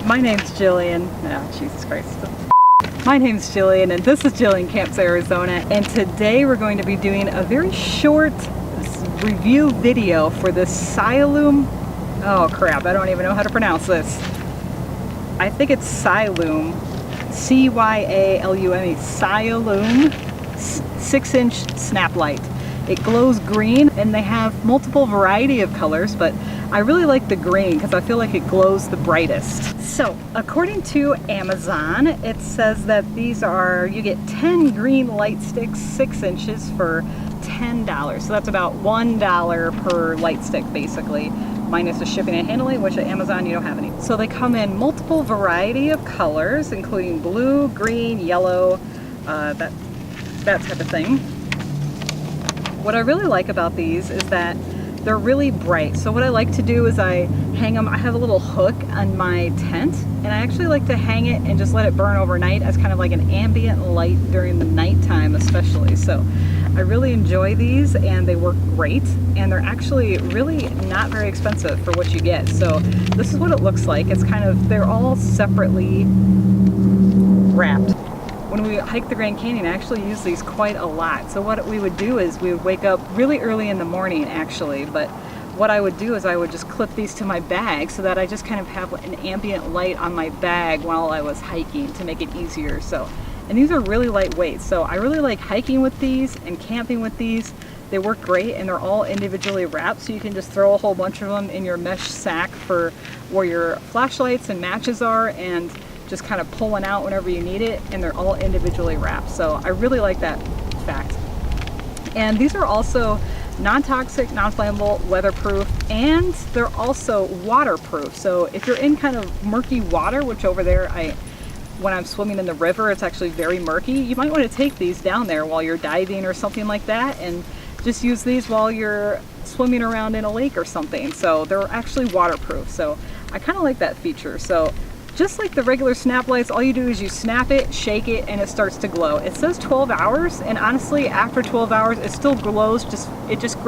My name's Jillian. Oh, Jesus Christ. My name's Jillian, and this is Jillian Camps Arizona, and today we're going to be doing a very short review video for this Cyalume. Oh crap, I don't even know how to pronounce this. I think it's Cyalume, C-Y-A-L-U-M-E, Cyalume 6-inch Snaplight. It glows green, and they have multiple variety of colors, but I really like the green because I feel like it glows the brightest. So, according to Amazon, it says that these are, you get 10 green light sticks, 6 inches for $10. So that's about $1 per light stick, basically, minus the shipping and handling, which at Amazon you don't have any. So they come in multiple variety of colors, including blue, green, yellow, that type of thing. What I really like about these is that they're really bright. So what I like to do is I hang them, I have a little hook on my tent, and I actually like to hang it and just let it burn overnight as kind of like an ambient light during the nighttime especially. So I really enjoy these, and they work great, and they're actually really not very expensive for what you get. So this is what it looks like. It's kind of, they're all separately wrapped. When we hike the Grand Canyon, I actually use these quite a lot. So what we would do is we would wake up really early in the morning actually, but what I would do is I would just clip these to my bag so that I just kind of have an ambient light on my bag while I was hiking to make it easier. So, and these are really lightweight, so I really like hiking with these and camping with these. They work great, and they're all individually wrapped, so you can just throw a whole bunch of them in your mesh sack for where your flashlights and matches are, and just kind of pull one out whenever you need it, and they're all individually wrapped. So I really like that fact. And these are also non-toxic, non-flammable, weatherproof, and they're also waterproof. So if you're in kind of murky water, which over there, when I'm swimming in the river, it's actually very murky, you might want to take these down there while you're diving or something like that, and just use these while you're swimming around in a lake or something. So they're actually waterproof. So I kind of like that feature. So just like the regular Snaplights, all you do is you snap it, shake it, and it starts to glow. It says 12 hours, and honestly, after 12 hours, it still glows. It just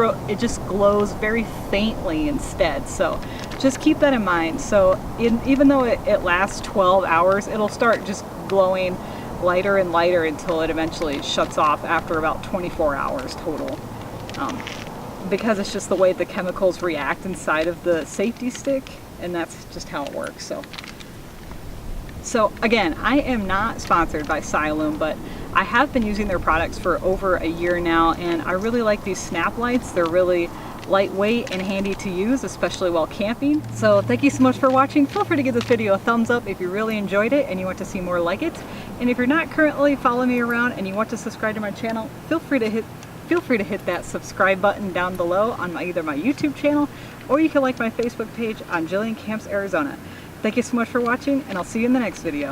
glows very faintly instead. So just keep that in mind. So even though it lasts 12 hours, it'll start just glowing lighter and lighter until it eventually shuts off after about 24 hours total. Because it's just the way the chemicals react inside of the safety stick, and that's just how it works. So again, I am not sponsored by Cyalume, but I have been using their products for over a year now, and I really like these Snaplights. They're really lightweight and handy to use, especially while camping. So thank you so much for watching. Feel free to give this video a thumbs up if you really enjoyed it and you want to see more like it. And if you're not currently following me around and you want to subscribe to my channel, feel free to hit that subscribe button down below on either my YouTube channel, or you can like my Facebook page on Jillian Camps Arizona. Thank you so much for watching, and I'll see you in the next video.